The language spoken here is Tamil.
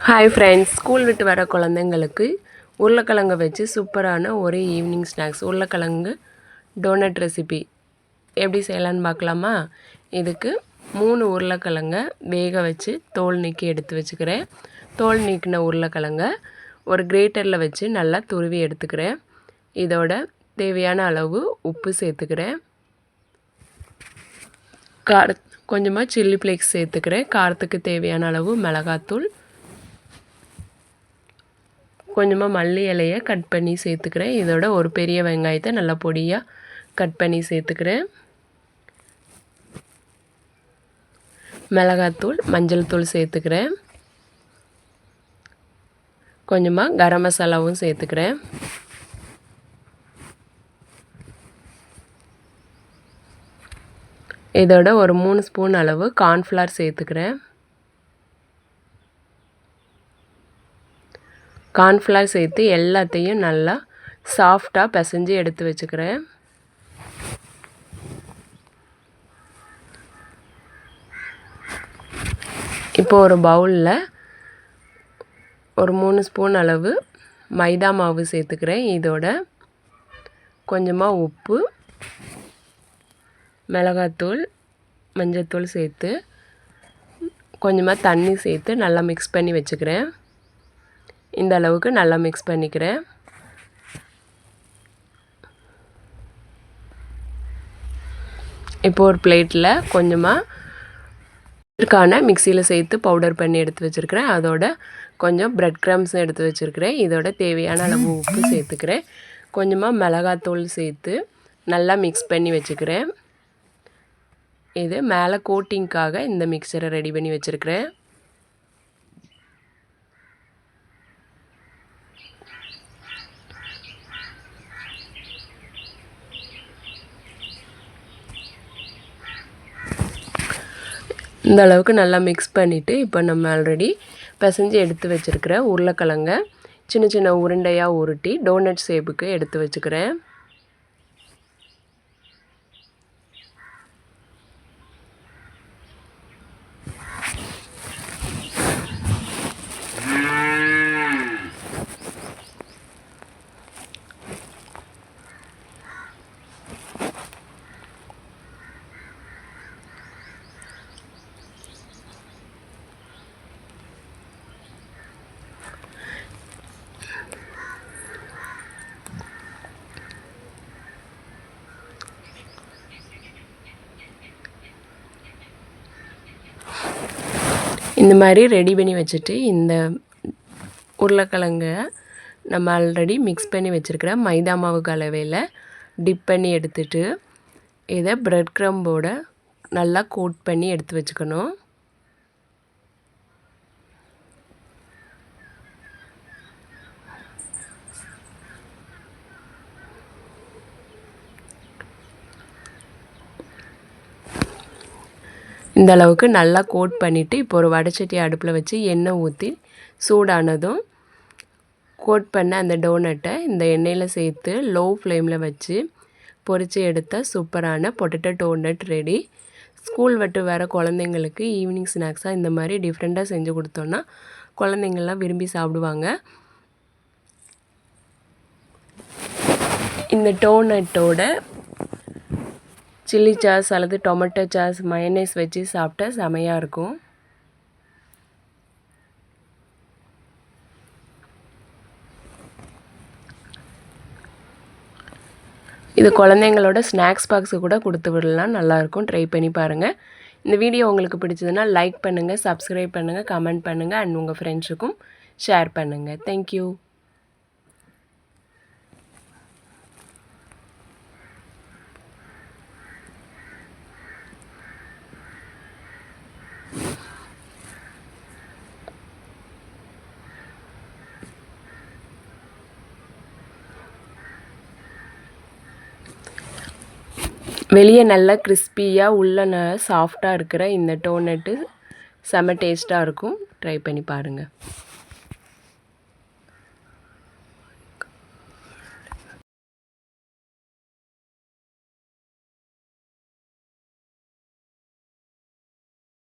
ஹாய் ஃப்ரெண்ட்ஸ், ஸ்கூல் விட்டு வர குழந்தைங்களுக்கு உருளைக்கிழங்கு வச்சு சூப்பரான ஒரு ஈவினிங் ஸ்நாக்ஸ் உருளைக்கிழங்கு டோனட் ரெசிபி எப்படி செய்யலான்னு பார்க்கலாமா? இதுக்கு 3 உருளைக்கிழங்க வேக வச்சு தோல் நீக்கி எடுத்து வச்சுக்கிறேன். தோல் நீக்கின உருளைக்கிழங்க ஒரு கிரேட்டரில் வச்சு நல்லா துருவி எடுத்துக்கிறேன். இதோட தேவையான அளவு உப்பு சேர்த்துக்கிறேன். கொஞ்சமாக சில்லி ஃப்ளேக்ஸ் சேர்த்துக்கிறேன். காரத்துக்கு தேவையான அளவு மிளகாத்தூள், கொஞ்சமாக மல்லி இலையை கட் பண்ணி சேர்த்துக்கிறேன். இதோட ஒரு பெரிய வெங்காயத்தை நல்லா பொடியாக கட் பண்ணி சேர்த்துக்கிறேன். மிளகாத்தூள், மஞ்சள் தூள் சேர்த்துக்கிறேன். கொஞ்சமாக கரம் மசாலாவும் சேர்த்துக்கிறேன். இதோட ஒரு 3 ஸ்பூன் அளவு கார்ன்ஃப்ளவர் சேர்த்துக்கிறேன். கார்ன்ஃப்ளவர் சேர்த்து எல்லாத்தையும் நல்லா சாஃப்டாக பிசைஞ்சு எடுத்து வச்சுக்கிறேன். இப்போ ஒரு பவுலில் ஒரு 3 ஸ்பூன் அளவு மைதா மாவு சேர்த்துக்கிறேன். இதோட கொஞ்சமாக உப்பு, மிளகாத்தூள், மஞ்சத்தூள் சேர்த்து கொஞ்சமாக தண்ணி சேர்த்து நல்லா மிக்ஸ் பண்ணி வச்சுக்கிறேன். இந்த அளவுக்கு நல்லா மிக்ஸ் பண்ணிக்கிறேன். இப்போ ஒரு பிளேட்டில் கொஞ்சமாக மிக்சியில் சேர்த்து பவுடர் பண்ணி எடுத்து வச்சுருக்கிறேன். அதோட கொஞ்சம் பிரெட் க்ரம்ஸ் எடுத்து வச்சுருக்கிறேன். இதோட தேவையான அளவு உப்பு சேர்த்துக்கிறேன். கொஞ்சமாக மிளகாத்தூள் சேர்த்து நல்லா மிக்ஸ் பண்ணி வச்சுக்கிறேன். இது மேலே கோட்டிங்க்காக இந்த மிக்சரை ரெடி பண்ணி வச்சுருக்கிறேன். இந்த அளவுக்கு நல்லா மிக்ஸ் பண்ணிவிட்டு இப்போ நம்ம ஆல்ரெடி பிசைஞ்சு எடுத்து வச்சுருக்கிற உருளைக்கிழங்க சின்ன சின்ன உருண்டையாக உருட்டி டோனட் ஷேப்புக்கு எடுத்து வச்சுக்கிறேன். இந்த மாதிரி ரெடி பண்ணி வச்சுட்டு இந்த உருளைக்கிழங்க நம்ம ஆல்ரெடி மிக்ஸ் பண்ணி வச்சுருக்கிற மைதா மாவு கலவையில் டிப் பண்ணி எடுத்துட்டு இதை பிரெட் க்ரம்போட நல்லா கோட் பண்ணி எடுத்து வச்சுக்கணும். இந்த அளவுக்கு நல்லா கோட் பண்ணிவிட்டு இப்போ ஒரு வடைச்சட்டி அடுப்பில் வச்சு எண்ணெய் ஊற்றி சூடானதும் கோட் பண்ண அந்த டோனட்டை இந்த எண்ணெயில் சேர்த்து லோ ஃப்ளேமில் வச்சு பொரித்து எடுத்தால் சூப்பரான பொட்டேட்டோ டோனட் ரெடி. ஸ்கூல் விட்டு வர குழந்தைங்களுக்கு ஈவினிங் ஸ்நாக்ஸாக இந்த மாதிரி டிஃப்ரெண்ட்டாக செஞ்சு கொடுத்தோன்னா குழந்தைங்கள்லாம் விரும்பி சாப்பிடுவாங்க. இந்த டோனட்டோட சில்லி சாஸ் அல்லது டொமேட்டோ சாஸ் மயனேஸ் வச்சு சாப்பிட்டா செமையாக இருக்கும். இது குழந்தைங்களோட ஸ்நாக்ஸ் பாக்ஸு கூட கொடுத்து விடலாம், நல்லாயிருக்கும். ட்ரை பண்ணி பாருங்கள். இந்த வீடியோ உங்களுக்கு பிடிச்சதுன்னா லைக் பண்ணுங்கள், சப்ஸ்கிரைப் பண்ணுங்கள், கமெண்ட் பண்ணுங்கள் அண்ட் உங்கள் ஃப்ரெண்ட்ஸுக்கும் ஷேர் பண்ணுங்கள். தேங்க்யூ. வெளியே நல்லா கிறிஸ்பியாக உள்ள சாஃப்டாக இருக்கிற இந்த டோனட்டு செம்ம டேஸ்ட்டாக இருக்கும். ட்ரை பண்ணி பாருங்கள்.